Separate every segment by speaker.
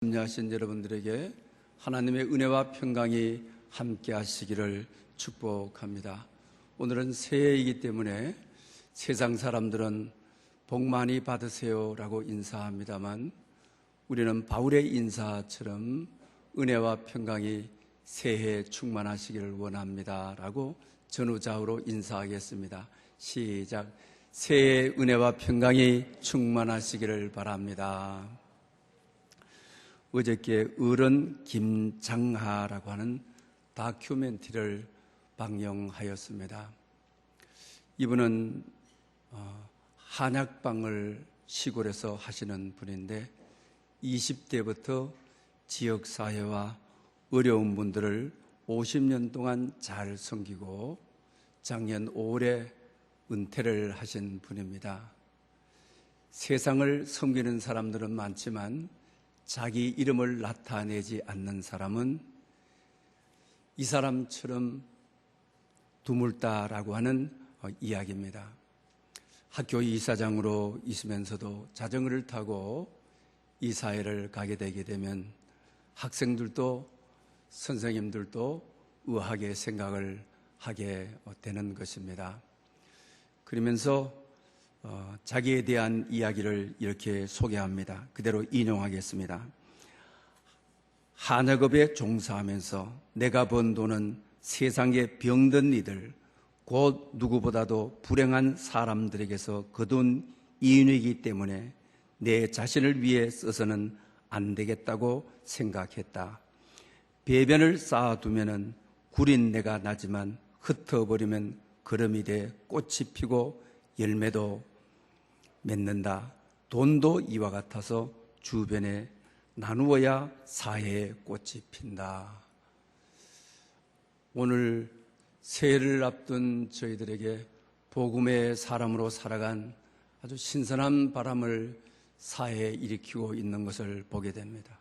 Speaker 1: 참여하신 여러분들에게 하나님의 은혜와 평강이 함께 하시기를 축복합니다. 오늘은 새해이기 때문에 세상 사람들은 복 많이 받으세요 라고 인사합니다만 우리는 바울의 인사처럼 은혜와 평강이 새해에 충만하시기를 원합니다 라고 전후좌우로 인사하겠습니다. 시작. 새해의 은혜와 평강이 충만하시기를 바랍니다. 어저께 어른 김장하라고 하는 다큐멘터리를 방영하였습니다. 이분은 한약방을 시골에서 하시는 분인데 20대부터 지역사회와 어려운 분들을 50년 동안 잘 섬기고 작년 5월에 은퇴를 하신 분입니다. 세상을 섬기는 사람들은 많지만 자기 이름을 나타내지 않는 사람은 이 사람처럼 드물다라고 하는 이야기입니다. 학교 이사장으로 있으면서도 자전거를 타고 이사회를 가게 되게 되면 학생들도 선생님들도 의아하게 생각을 하게 되는 것입니다. 그러면서 자기에 대한 이야기를 이렇게 소개합니다. 그대로 인용하겠습니다. 한약업에 종사하면서 내가 번 돈은 세상에 병든 이들, 곧 누구보다도 불행한 사람들에게서 거둔 이윤이기 때문에 내 자신을 위해 써서는 안 되겠다고 생각했다. 배변을 쌓아두면 구린 내가 나지만 흩어버리면 거름이 돼 꽃이 피고 열매도 맺는다. 돈도 이와 같아서 주변에 나누어야 사회에 꽃이 핀다. 오늘 새해를 앞둔 저희들에게 복음의 사람으로 살아간 아주 신선한 바람을 사회에 일으키고 있는 것을 보게 됩니다.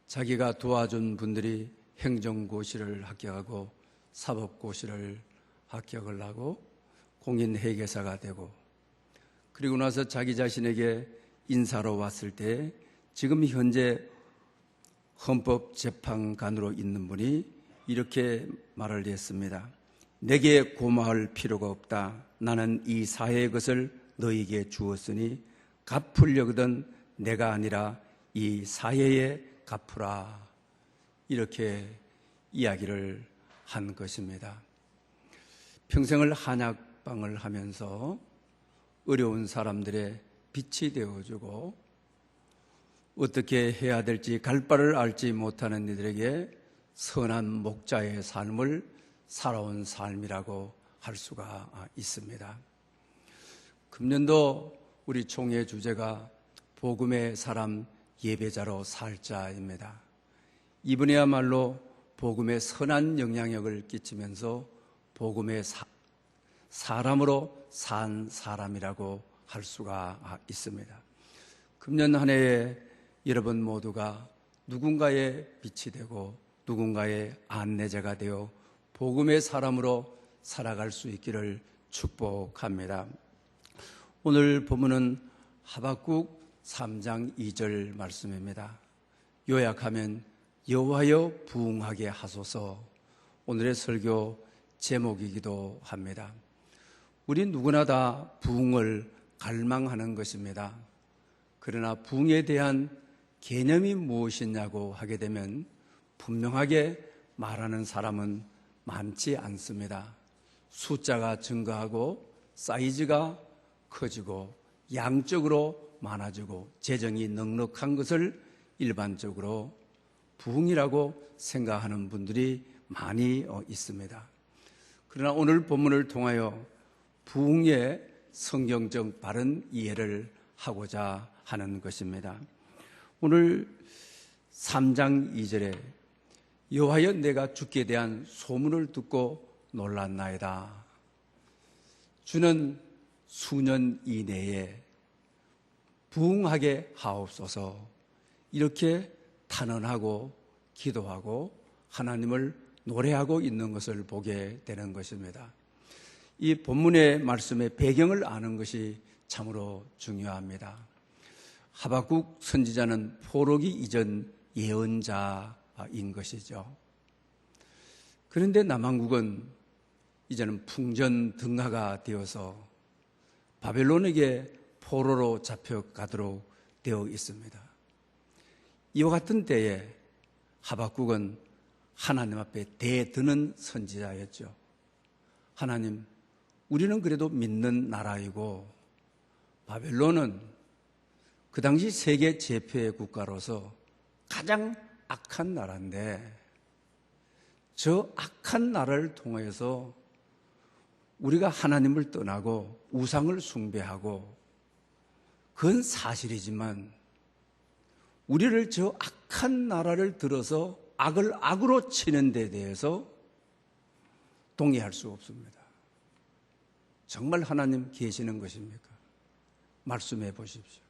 Speaker 1: 자기가 도와준 분들이 행정고시를 합격하고 사법고시를 합격을 하고 공인회계사가 되고 그리고 나서 자기 자신에게 인사로 왔을 때 지금 현재 헌법재판관으로 있는 분이 이렇게 말을 했습니다. 내게 고마울 필요가 없다. 나는 이 사회의 것을 너에게 주었으니 갚으려거든 내가 아니라 이 사회에 갚으라. 이렇게 이야기를 한 것입니다. 평생을 한약방을 하면서 어려운 사람들의 빛이 되어주고 어떻게 해야 될지 갈 바를 알지 못하는 이들에게 선한 목자의 삶을 살아온 삶이라고 할 수가 있습니다. 금년도 우리 총회 주제가 복음의 사람 예배자로 살자입니다. 이분이야말로 복음의 선한 영향력을 끼치면서 복음의 사람으로 산 사람이라고 할 수가 있습니다. 금년 한 해에 여러분 모두가 누군가의 빛이 되고 누군가의 안내자가 되어 복음의 사람으로 살아갈 수 있기를 축복합니다. 오늘 본문은 하박국 3장 2절 말씀입니다. 요약하면 여호와여 부응하게 하소서. 오늘의 설교 제목이기도 합니다. 우리 누구나 다 부응을 갈망하는 것입니다. 그러나 부응에 대한 개념이 무엇이냐고 하게 되면 분명하게 말하는 사람은 많지 않습니다. 숫자가 증가하고 사이즈가 커지고 양적으로 많아지고 재정이 넉넉한 것을 일반적으로 부응이라고 생각하는 분들이 많이 있습니다. 그러나 오늘 본문을 통하여 부응의 성경적 바른 이해를 하고자 하는 것입니다. 오늘 3장 2절에 여호와여 내가 주께 대한 소문을 듣고 놀랐나이다. 주는 수년 이내에 부응하게 하옵소서. 이렇게 탄원하고 기도하고 하나님을 노래하고 있는 것을 보게 되는 것입니다. 이 본문의 말씀의 배경을 아는 것이 참으로 중요합니다. 하박국 선지자는 포로기 이전 예언자인 것이죠. 그런데 남한국은 이제는 풍전등하가 되어서 바벨론에게 포로로 잡혀가도록 되어 있습니다. 이와 같은 때에 하박국은 하나님 앞에 대드는 선지자였죠. 하나님, 우리는 그래도 믿는 나라이고 바벨론은 그 당시 세계 제패의 국가로서 가장 악한 나라인데 저 악한 나라를 통해서 우리가 하나님을 떠나고 우상을 숭배하고 그건 사실이지만 우리를 저 악한 나라를 들어서 악을 악으로 치는 데 대해서 동의할 수 없습니다. 정말 하나님 계시는 것입니까? 말씀해 보십시오.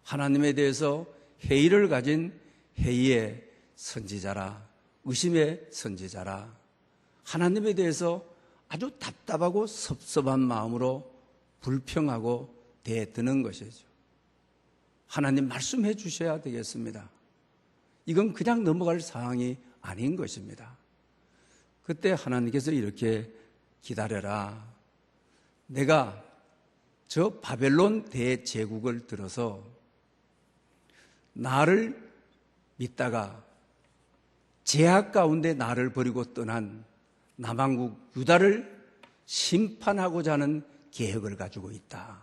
Speaker 1: 하나님에 대해서 회의를 가진 회의의 선지자라, 의심의 선지자라, 하나님에 대해서 아주 답답하고 섭섭한 마음으로 불평하고 대드는 것이죠. 하나님 말씀해 주셔야 되겠습니다. 이건 그냥 넘어갈 사항이 아닌 것입니다. 그때 하나님께서 이렇게 기다려라. 내가 저 바벨론 대제국을 들어서 나를 믿다가 제약 가운데 나를 버리고 떠난 남한국 유다를 심판하고자 하는 계획을 가지고 있다.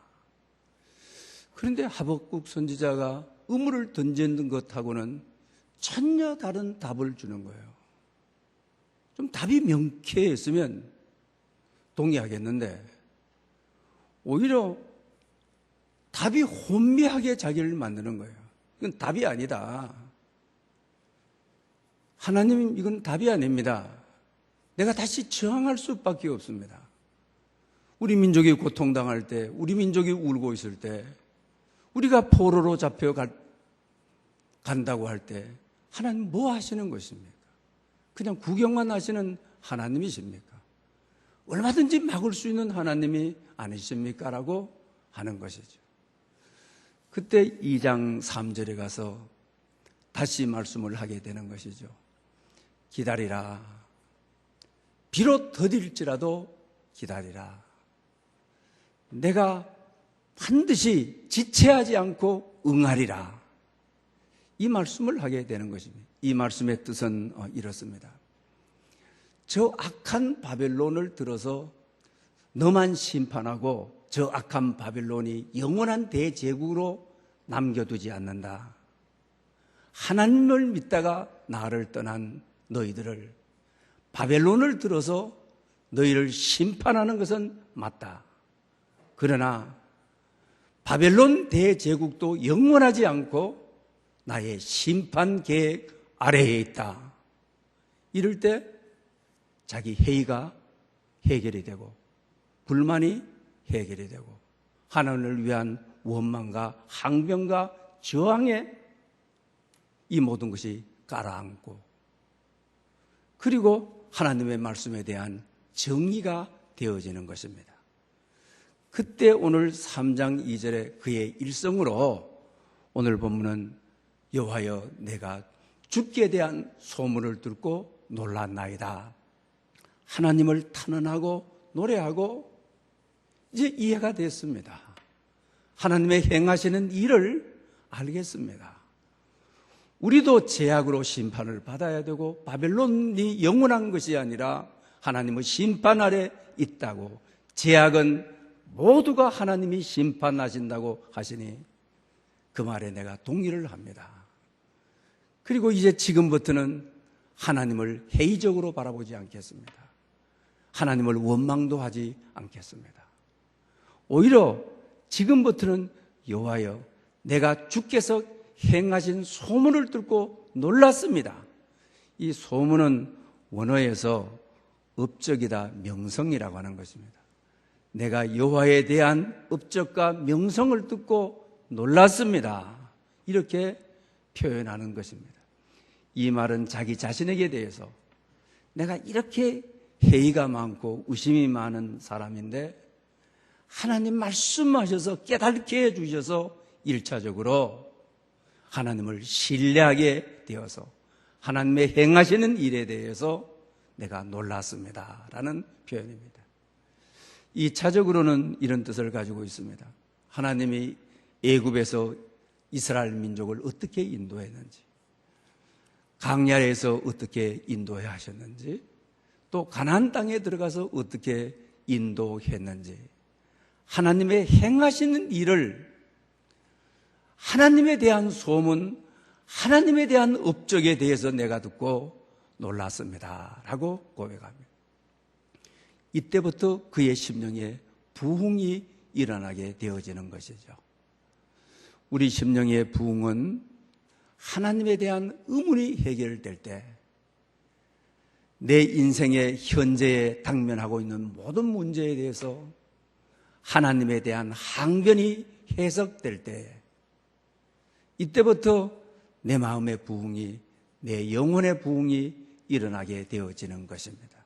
Speaker 1: 그런데 하박국 선지자가 의문을 던지는 것하고는 전혀 다른 답을 주는 거예요. 좀 답이 명쾌했으면 동의하겠는데 오히려 답이 혼미하게 자기를 만드는 거예요. 이건 답이 아니다. 하나님, 이건 답이 아닙니다. 내가 다시 저항할 수밖에 없습니다. 우리 민족이 고통당할 때, 우리 민족이 울고 있을 때, 우리가 포로로 잡혀간다고 할 때 하나님 뭐 하시는 것입니까? 그냥 구경만 하시는 하나님이십니까? 얼마든지 막을 수 있는 하나님이 아니십니까? 라고 하는 것이죠. 그때 2장 3절에 가서 다시 말씀을 하게 되는 것이죠. 기다리라. 비록 더딜지라도 기다리라. 내가 반드시 지체하지 않고 응하리라. 이 말씀을 하게 되는 것입니다. 이 말씀의 뜻은 이렇습니다. 저 악한 바벨론을 들어서 너만 심판하고 저 악한 바벨론이 영원한 대제국으로 남겨두지 않는다. 하나님을 믿다가 나를 떠난 너희들을 바벨론을 들어서 너희를 심판하는 것은 맞다. 그러나 바벨론 대제국도 영원하지 않고 나의 심판 계획 아래에 있다. 이럴 때 자기 회의가 해결이 되고 불만이 해결이 되고 하나님을 위한 원망과 항변과 저항에 이 모든 것이 깔아앉고 그리고 하나님의 말씀에 대한 정의가 되어지는 것입니다. 그때 오늘 3장 2절에 그의 일성으로 오늘 본문은 여호와여 내가 주께 대한 소문을 듣고 놀랐나이다. 하나님을 탄원하고 노래하고 이제 이해가 됐습니다. 하나님의 행하시는 일을 알겠습니다. 우리도 제약으로 심판을 받아야 되고 바벨론이 영원한 것이 아니라 하나님의 심판 아래 있다고, 제약은 모두가 하나님이 심판하신다고 하시니 그 말에 내가 동의를 합니다. 그리고 이제 지금부터는 하나님을 회의적으로 바라보지 않겠습니다. 하나님을 원망도 하지 않겠습니다. 오히려 지금부터는 여호와여 내가 주께서 행하신 소문을 듣고 놀랐습니다. 이 소문은 원어에서 업적이다 명성이라고 하는 것입니다. 내가 여호와에 대한 업적과 명성을 듣고 놀랐습니다. 이렇게 표현하는 것입니다. 이 말은 자기 자신에게 대해서 내가 이렇게 회의가 많고 의심이 많은 사람인데 하나님 말씀하셔서 깨닫게 해주셔서 1차적으로 하나님을 신뢰하게 되어서 하나님의 행하시는 일에 대해서 내가 놀랐습니다 라는 표현입니다. 2차적으로는 이런 뜻을 가지고 있습니다. 하나님이 애굽에서 이스라엘 민족을 어떻게 인도했는지, 광야에서 어떻게 인도해 하셨는지, 또 가나안 땅에 들어가서 어떻게 인도했는지, 하나님의 행하시는 일을, 하나님에 대한 소문, 하나님에 대한 업적에 대해서 내가 듣고 놀랐습니다 라고 고백합니다. 이때부터 그의 심령에 부흥이 일어나게 되어지는 것이죠. 우리 심령의 부흥은 하나님에 대한 의문이 해결될 때, 내 인생의 현재에 당면하고 있는 모든 문제에 대해서 하나님에 대한 항변이 해석될 때, 이때부터 내 마음의 부흥이, 내 영혼의 부흥이 일어나게 되어지는 것입니다.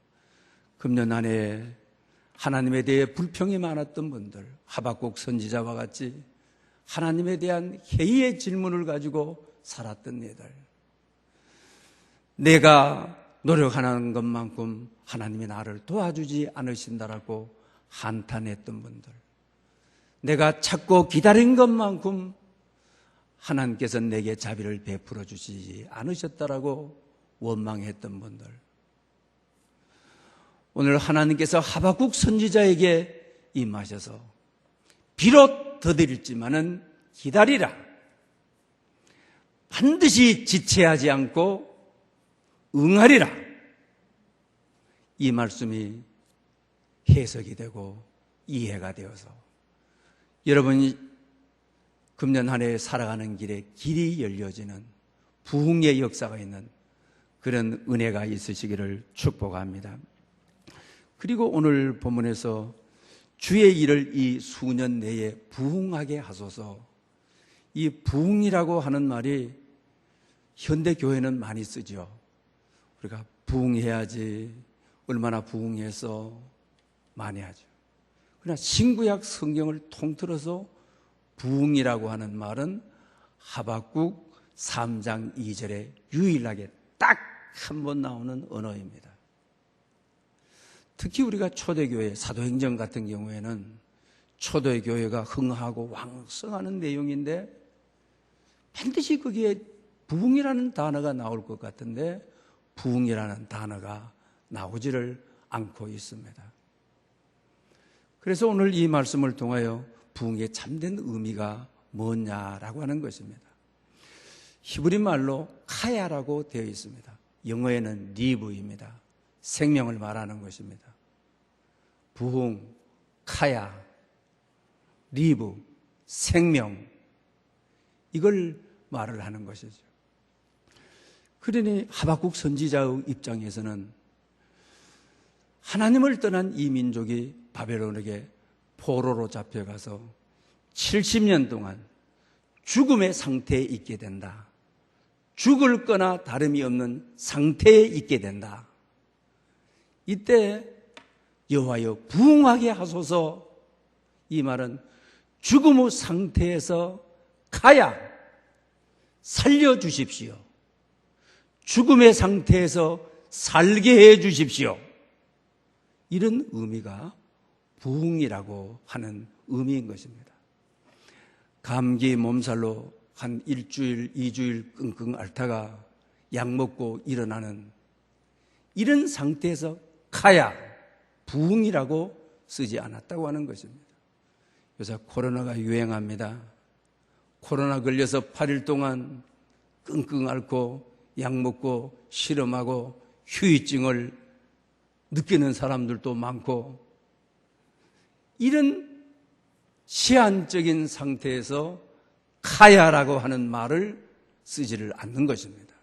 Speaker 1: 금년 한 해 하나님에 대해 불평이 많았던 분들, 하박국 선지자와 같이 하나님에 대한 회의의 질문을 가지고 살았던 이들, 내가 노력하는 것만큼 하나님이 나를 도와주지 않으신다라고 한탄했던 분들, 내가 찾고 기다린 것만큼 하나님께서 내게 자비를 베풀어 주시지 않으셨다라고 원망했던 분들, 오늘 하나님께서 하박국 선지자에게 임하셔서 비록 더디릴지만은 기다리라, 반드시 지체하지 않고 응하리라, 이 말씀이 해석이 되고 이해가 되어서 여러분이 금년 한 해 살아가는 길에 길이 열려지는 부흥의 역사가 있는 그런 은혜가 있으시기를 축복합니다. 그리고 오늘 본문에서 주의 일을 이 수년 내에 부흥하게 하소서, 이 부흥이라고 하는 말이 현대 교회는 많이 쓰죠. 우리가 부흥해야지, 얼마나 부흥해서 많이 하죠. 그러나 신구약 성경을 통틀어서 부흥이라고 하는 말은 하박국 3장 2절에 유일하게 딱 한 번 나오는 언어입니다. 특히 우리가 초대교회, 사도행전 같은 경우에는 초대교회가 흥하고 왕성하는 내용인데 반드시 거기에 부흥이라는 단어가 나올 것 같은데 부흥이라는 단어가 나오지를 않고 있습니다. 그래서 오늘 이 말씀을 통하여 부흥의 참된 의미가 뭐냐라고 하는 것입니다. 히브리 말로 카야라고 되어 있습니다. 영어에는 리브입니다. 생명을 말하는 것입니다. 부흥, 카야, 리브, 생명, 이걸 말을 하는 것이죠. 그러니 하박국 선지자의 입장에서는 하나님을 떠난 이 민족이 바벨론에게 포로로 잡혀가서 70년 동안 죽음의 상태에 있게 된다. 죽을 거나 다름이 없는 상태에 있게 된다. 이때 여호와여 부흥하게 하소서, 이 말은 죽음의 상태에서 가야 살려주십시오. 죽음의 상태에서 살게 해 주십시오. 이런 의미가 부흥이라고 하는 의미인 것입니다. 감기 몸살로 한 일주일, 2주일 끙끙 앓다가 약 먹고 일어나는 이런 상태에서 가야 부흥이라고 쓰지 않았다고 하는 것입니다. 요새 코로나가 유행합니다. 코로나 걸려서 8일 동안 끙끙 앓고 약 먹고 실험하고 후유증을 느끼는 사람들도 많고, 이런 시한적인 상태에서 카야라고 하는 말을 쓰지를 않는 것입니다.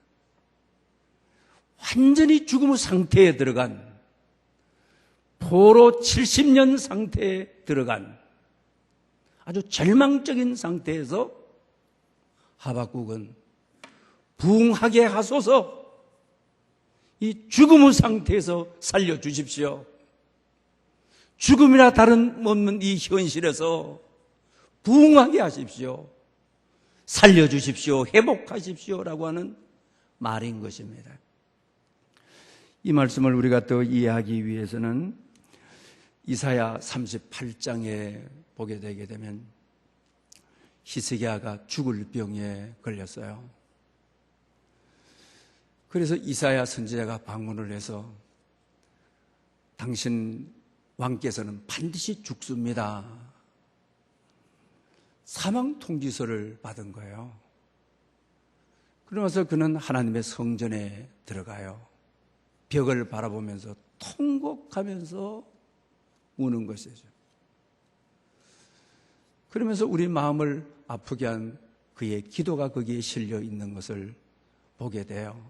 Speaker 1: 완전히 죽음의 상태에 들어간, 포로 70년 상태에 들어간 아주 절망적인 상태에서 하박국은 부흥하게 하소서, 이 죽음의 상태에서 살려주십시오. 죽음이나 다름없는 이 현실에서 부흥하게 하십시오. 살려주십시오, 회복하십시오라고 하는 말인 것입니다. 이 말씀을 우리가 더 이해하기 위해서는 이사야 38장에 보게 되게 되면 히스기야가 죽을 병에 걸렸어요. 그래서 이사야 선지자가 방문을 해서 당신 왕께서는 반드시 죽습니다. 사망 통지서를 받은 거예요. 그러면서 그는 하나님의 성전에 들어가요. 벽을 바라보면서 통곡하면서 우는 것이죠. 그러면서 우리 마음을 아프게 한 그의 기도가 거기에 실려 있는 것을 보게 돼요.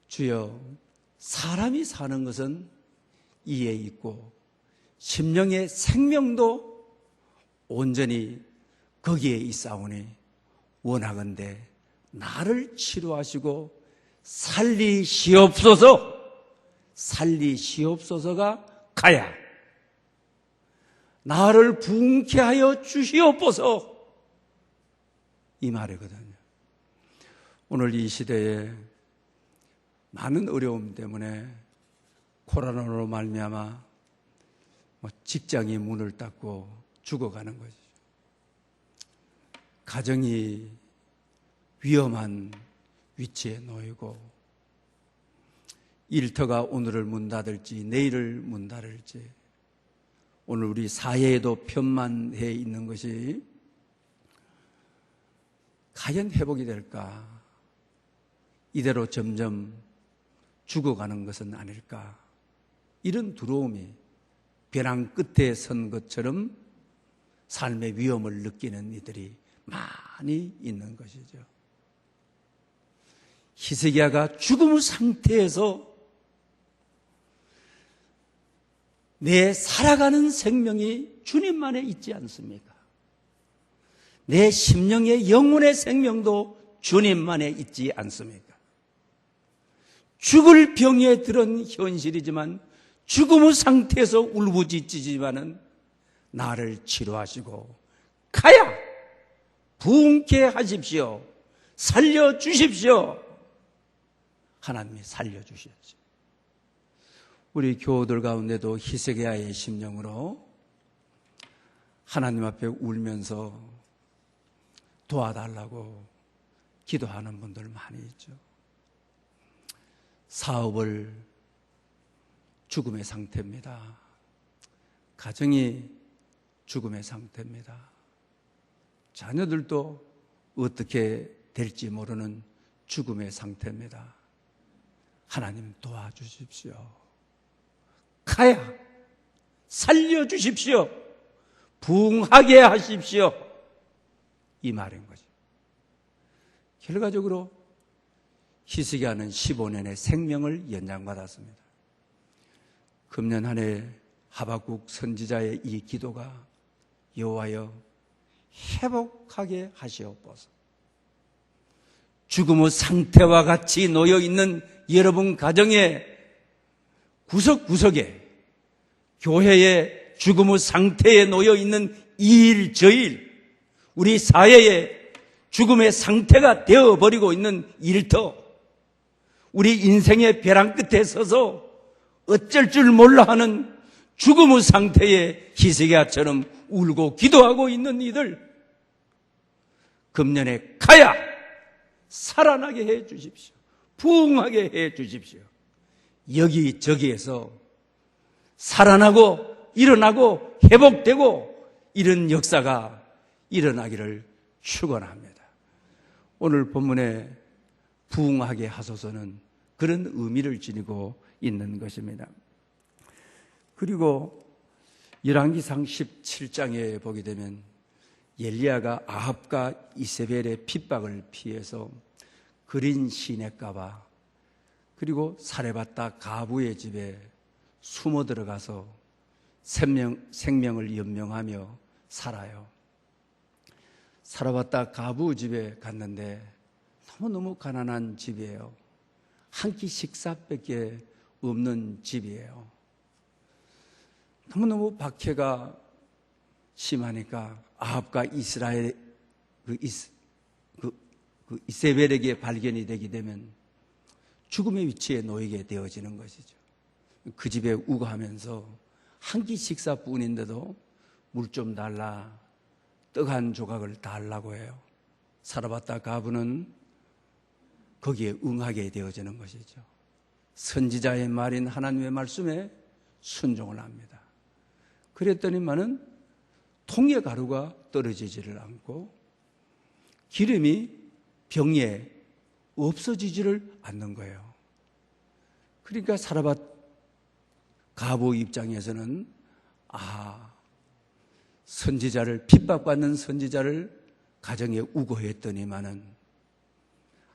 Speaker 1: 주여, 사람이 사는 것은 이에 있고 심령의 생명도 온전히 거기에 있사오니 원하건대 나를 치료하시고 살리시옵소서가 가야 나를 부흥케 하여 주시옵소서, 이 말이거든요. 오늘 이 시대에 많은 어려움 때문에 코로나로 말미암아 직장이 문을 닫고 죽어가는 거죠. 가정이 위험한 위치에 놓이고 일터가 오늘을 문 닫을지 내일을 문 닫을지, 오늘 우리 사회에도 편만해 있는 것이 과연 회복이 될까? 이대로 점점 죽어가는 것은 아닐까? 이런 두려움이 벼랑 끝에 선 것처럼 삶의 위험을 느끼는 이들이 많이 있는 것이죠. 히스기야가 죽음 상태에서 내 살아가는 생명이 주님만에 있지 않습니까? 내 심령의 영혼의 생명도 주님만에 있지 않습니까? 죽을 병에 들은 현실이지만 죽음의 상태에서 울부짖지지만은 나를 치료하시고 가야 부흥케 하십시오, 살려주십시오. 하나님이 살려주셨죠. 우리 교우들 가운데도 히스기야의 심령으로 하나님 앞에 울면서 도와달라고 기도하는 분들 많이 있죠. 사업을 죽음의 상태입니다. 가정이 죽음의 상태입니다. 자녀들도 어떻게 될지 모르는 죽음의 상태입니다. 하나님 도와주십시오. 가야 살려주십시오. 부흥하게 하십시오. 이 말인 거죠. 결과적으로 히스기야는 15년의 생명을 연장받았습니다. 금년 한 해 하박국 선지자의 이 기도가 여호와여 회복하게 하시옵소서. 죽음의 상태와 같이 놓여있는 여러분 가정의 구석구석에, 교회의 죽음의 상태에 놓여있는 이 일 저 일, 우리 사회의 죽음의 상태가 되어버리고 있는 일터, 우리 인생의 벼랑 끝에 서서 어쩔 줄 몰라 하는 죽음의 상태의 히스기야처럼 울고 기도하고 있는 이들, 금년에 가야 살아나게 해 주십시오. 부흥하게 해 주십시오. 여기저기에서 살아나고 일어나고 회복되고 이런 역사가 일어나기를 축원합니다. 오늘 본문에 부흥하게 하소서는 그런 의미를 지니고 있는 것입니다. 그리고 열왕기상 17장에 보게 되면 엘리야가 아합과 이세벨의 핍박을 피해서 그린 시냇가와 그리고 사레밧다 가부의 집에 숨어 들어가서 생명을 연명하며 살아요. 사레밧다 가부 집에 갔는데 너무너무 가난한 집이에요. 한 끼 식사밖에 없는 집이에요. 너무너무 박해가 심하니까 아합과 이스라엘 이세벨에게 발견이 되게 되면 죽음의 위치에 놓이게 되어지는 것이죠. 그 집에 우거하면서 한 끼 식사뿐인데도 물 좀 달라, 떡 한 조각을 달라고 해요. 사라밧다 가부는 거기에 응하게 되어지는 것이죠. 선지자의 말인 하나님의 말씀에 순종을 합니다. 그랬더니만은 통의 가루가 떨어지지를 않고 기름이 병에 없어지지를 않는 거예요. 그러니까 사라밧 가부 입장에서는 선지자를 핍박받는 선지자를 가정에 우거했더니만은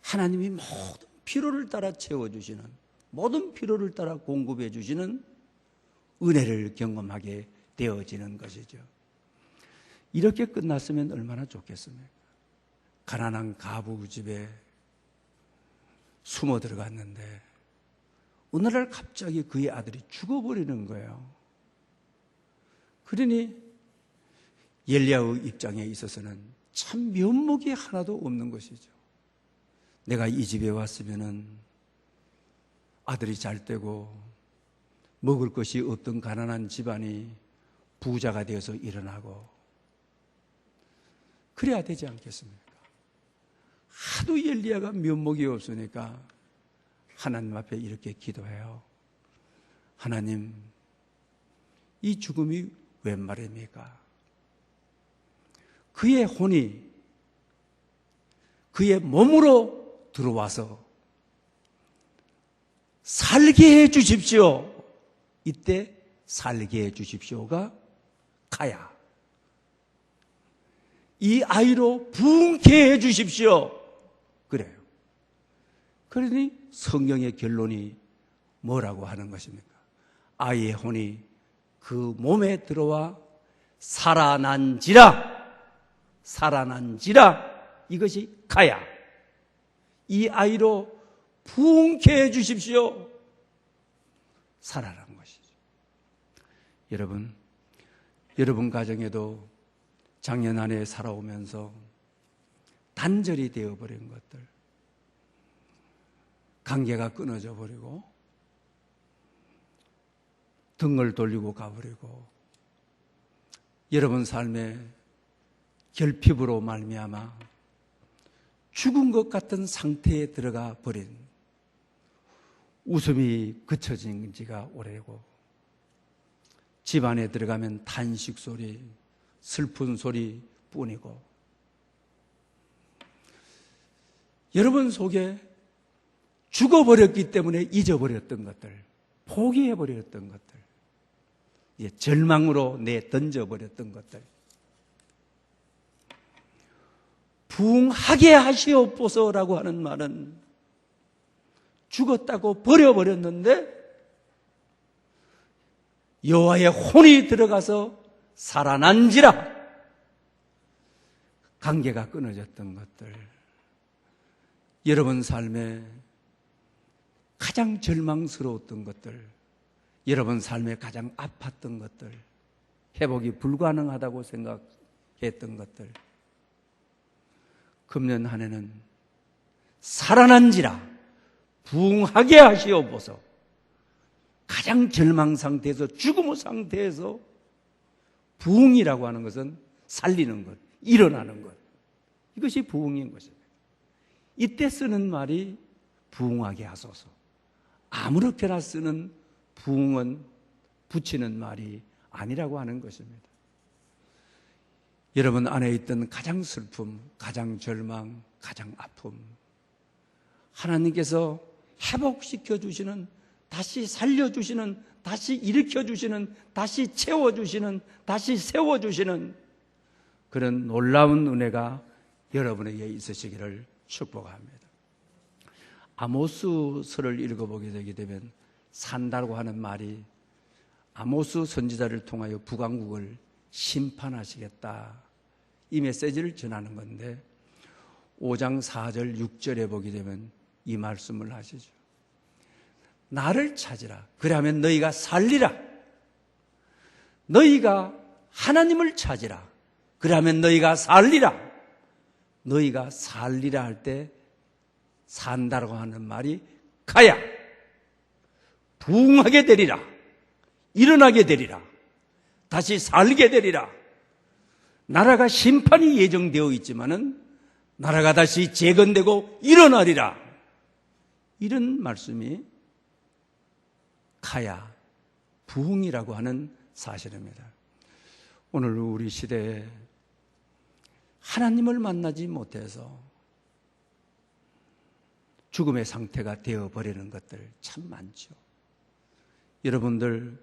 Speaker 1: 하나님이 모든 필요를 따라 채워주시는, 모든 필요를 따라 공급해 주시는 은혜를 경험하게 되어지는 것이죠. 이렇게 끝났으면 얼마나 좋겠습니까? 가난한 가부 집에 숨어 들어갔는데 어느 날 갑자기 그의 아들이 죽어버리는 거예요. 그러니 엘리야의 입장에 있어서는 참 면목이 하나도 없는 것이죠. 내가 이 집에 왔으면은 아들이 잘 되고 먹을 것이 없던 가난한 집안이 부자가 되어서 일어나고 그래야 되지 않겠습니까? 하도 엘리야가 면목이 없으니까 하나님 앞에 이렇게 기도해요. 하나님, 이 죽음이 웬 말입니까? 그의 혼이 그의 몸으로 들어와서 살게 해 주십시오. 이때 살게 해 주십시오가 가야. 이 아이로 부흥케 해 주십시오. 그래요. 그러니 성경의 결론이 뭐라고 하는 것입니까? 아이의 혼이 그 몸에 들어와 살아난지라 이것이 가야. 이 아이로 부흥케 해 주십시오. 살아난 것이죠. 여러분 가정에도 작년 한 해 살아오면서 단절이 되어버린 것들, 관계가 끊어져 버리고 등을 돌리고 가버리고 여러분 삶에 결핍으로 말미암아 죽은 것 같은 상태에 들어가 버린, 웃음이 그쳐진 지가 오래고 집안에 들어가면 탄식 소리, 슬픈 소리 뿐이고 여러분 속에 죽어버렸기 때문에 잊어버렸던 것들, 포기해버렸던 것들, 절망으로 내던져버렸던 것들, 부흥하게 하시옵소서라고 하는 말은 죽었다고 버려버렸는데 여호와의 혼이 들어가서 살아난지라 관계가 끊어졌던 것들, 여러분 삶에 가장 절망스러웠던 것들, 여러분 삶에 가장 아팠던 것들, 회복이 불가능하다고 생각했던 것들, 금년 한 해는 살아난지라 부흥하게 하시옵소서. 가장 절망 상태에서, 죽음의 상태에서 부흥이라고 하는 것은 살리는 것, 일어나는 것, 이것이 부흥인 것입니다. 이때 쓰는 말이 부흥하게 하소서. 아무렇게나 쓰는 부흥은 붙이는 말이 아니라고 하는 것입니다. 여러분 안에 있던 가장 슬픔, 가장 절망, 가장 아픔, 하나님께서 회복시켜 주시는, 다시 살려주시는, 다시 일으켜주시는, 다시 채워주시는, 다시 세워주시는 그런 놀라운 은혜가 여러분에게 있으시기를 축복합니다. 아모스서를 읽어보게 되게 되면 산다고 하는 말이 아모스 선지자를 통하여 북왕국을 심판하시겠다, 이 메시지를 전하는 건데 5장 4절 6절에 보게 되면 이 말씀을 하시죠. 나를 찾으라. 그러면 너희가 살리라. 너희가 하나님을 찾으라. 그러면 너희가 살리라. 너희가 살리라 할 때 산다라고 하는 말이 가야 부흥하게 되리라, 일어나게 되리라, 다시 살게 되리라. 나라가 심판이 예정되어 있지만은 나라가 다시 재건되고 일어나리라. 이런 말씀이 가야 부흥이라고 하는 사실입니다. 오늘 우리 시대에 하나님을 만나지 못해서 죽음의 상태가 되어버리는 것들 참 많죠. 여러분들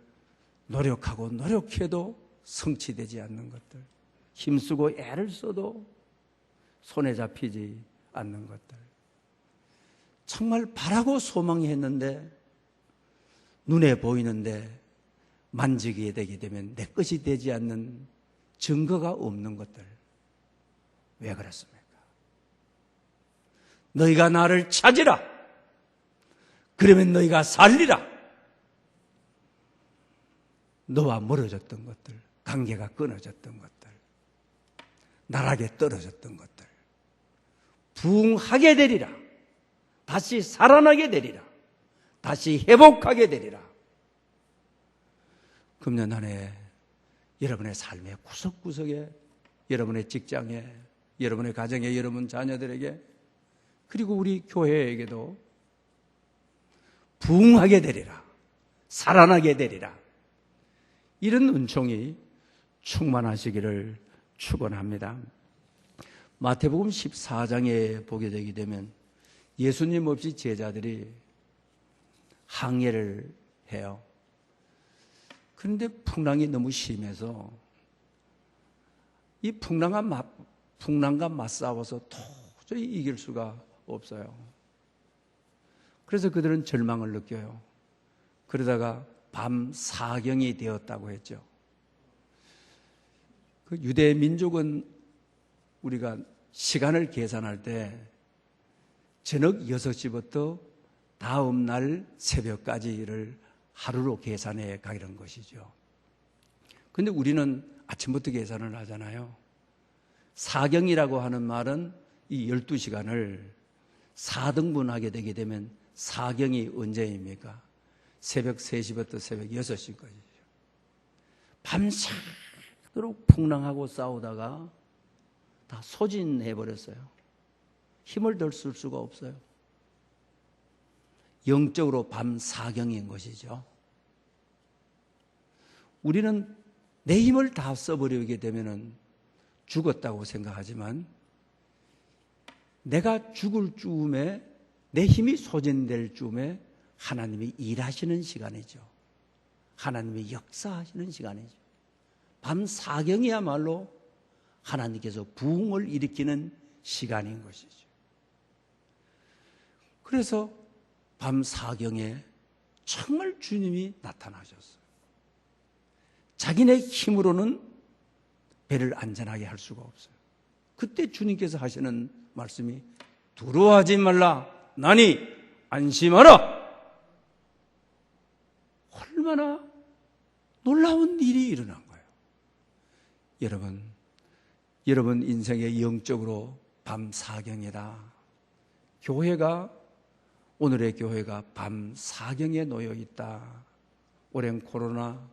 Speaker 1: 노력하고 노력해도 성취되지 않는 것들, 힘쓰고 애를 써도 손에 잡히지 않는 것들, 정말 바라고 소망했는데 눈에 보이는데 만지게 되게 되면 내 것이 되지 않는 증거가 없는 것들, 왜 그렇습니까? 너희가 나를 찾으라. 그러면 너희가 살리라. 너와 멀어졌던 것들, 관계가 끊어졌던 것들, 나락에 떨어졌던 것들 부흥하게 되리라. 다시 살아나게 되리라. 다시 회복하게 되리라. 금년 한 해 여러분의 삶의 구석구석에, 여러분의 직장에, 여러분의 가정에, 여러분 자녀들에게, 그리고 우리 교회에게도 부흥하게 되리라. 살아나게 되리라. 이런 은총이 충만하시기를 축원합니다. 마태복음 14장에 보게 되게 되면 예수님 없이 제자들이 항해를 해요. 그런데 풍랑이 너무 심해서 이 풍랑과 맞싸워서 도저히 이길 수가 없어요. 그래서 그들은 절망을 느껴요. 그러다가 밤 사경이 되었다고 했죠. 그 유대 민족은 우리가 시간을 계산할 때 저녁 6시부터 다음 날 새벽까지를 하루로 계산해 가는 것이죠. 그런데 우리는 아침부터 계산을 하잖아요. 사경이라고 하는 말은 이 12시간을 4등분하게 되게 되면 사경이 언제입니까? 새벽 3시부터 새벽 6시까지죠. 밤새도록 풍랑하고 싸우다가 다 소진해버렸어요. 힘을 덜 쓸 수가 없어요. 영적으로 밤 사경인 것이죠. 우리는 내 힘을 다 써버리게 되면 죽었다고 생각하지만 내가 죽을 즈음에, 내 힘이 소진될 즈음에 하나님이 일하시는 시간이죠. 하나님이 역사하시는 시간이죠. 밤 사경이야말로 하나님께서 부흥을 일으키는 시간인 것이죠. 그래서 밤 사경에 정말 주님이 나타나셨어요. 자기네 힘으로는 배를 안전하게 할 수가 없어요. 그때 주님께서 하시는 말씀이 두려워하지 말라, 나니 안심하라. 얼마나 놀라운 일이 일어난 거예요. 여러분 인생의 영적으로 밤 사경이다. 오늘의 교회가 밤 사경에 놓여 있다. 오랜 코로나,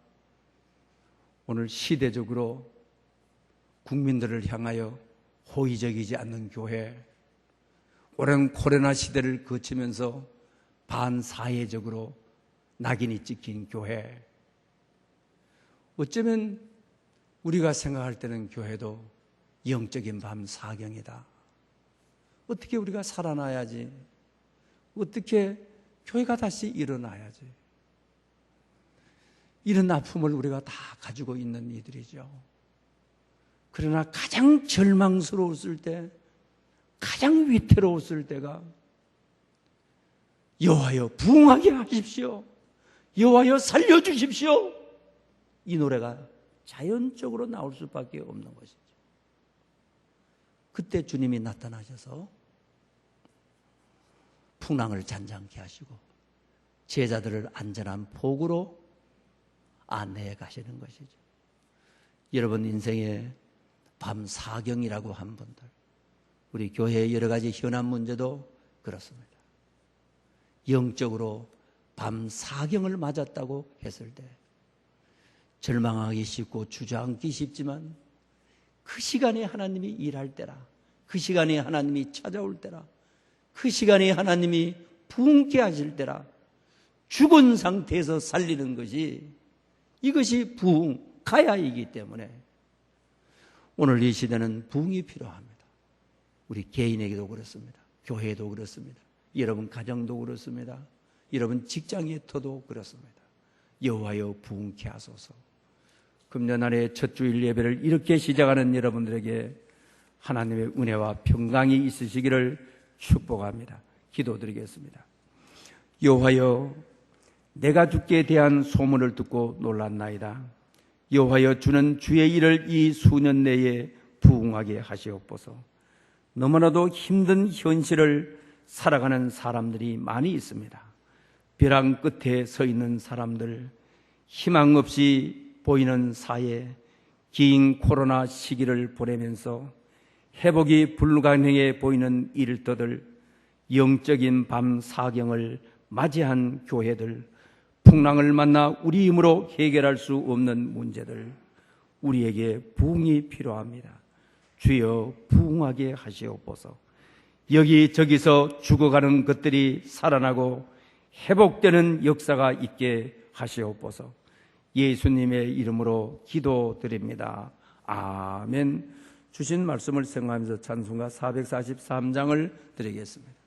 Speaker 1: 오늘 시대적으로 국민들을 향하여 호의적이지 않는 교회, 오랜 코로나 시대를 거치면서 반사회적으로 낙인이 찍힌 교회, 어쩌면 우리가 생각할 때는 교회도 영적인 밤 사경이다. 어떻게 우리가 살아나야지? 어떻게 교회가 다시 일어나야지? 이런 아픔을 우리가 다 가지고 있는 이들이죠. 그러나 가장 절망스러웠을 때, 가장 위태로웠을 때가 여호와여 부흥하게 하십시오. 여호와여 살려주십시오. 이 노래가 자연적으로 나올 수밖에 없는 것이죠. 그때 주님이 나타나셔서 풍랑을 잔잔케 하시고 제자들을 안전한 복으로 안내해 가시는 것이죠. 여러분 인생에 밤 사경이라고 한 분들, 우리 교회의 여러 가지 현안 문제도 그렇습니다. 영적으로 밤 사경을 맞았다고 했을 때 절망하기 쉽고 주저앉기 쉽지만 그 시간에 하나님이 일할 때라, 그 시간에 하나님이 찾아올 때라, 그 시간에 하나님이 부흥케 하실 때라, 죽은 상태에서 살리는 것이, 이것이 부흥, 가야이기 때문에 오늘 이 시대는 부흥이 필요합니다. 우리 개인에게도 그렇습니다. 교회도 그렇습니다. 여러분 가정도 그렇습니다. 여러분 직장에서도 그렇습니다. 여호와여 부흥케 하소서. 금년날의 첫 주일 예배를 이렇게 시작하는 여러분들에게 하나님의 은혜와 평강이 있으시기를 축복합니다. 기도드리겠습니다. 여호와여, 내가 주께 대한 소문을 듣고 놀랐나이다. 여호와여, 주는 주의 일을 이 수년 내에 부흥하게 하시옵소서. 너무나도 힘든 현실을 살아가는 사람들이 많이 있습니다. 벼랑 끝에 서 있는 사람들, 희망 없이 보이는 사회, 긴 코로나 시기를 보내면서 회복이 불가능해 보이는 일터들, 영적인 밤 사경을 맞이한 교회들, 풍랑을 만나 우리 힘으로 해결할 수 없는 문제들, 우리에게 부흥이 필요합니다. 주여 부흥하게 하시옵소서. 여기저기서 죽어가는 것들이 살아나고 회복되는 역사가 있게 하시옵소서. 예수님의 이름으로 기도드립니다. 아멘. 주신 말씀을 생각하면서 찬송가 443장을 드리겠습니다.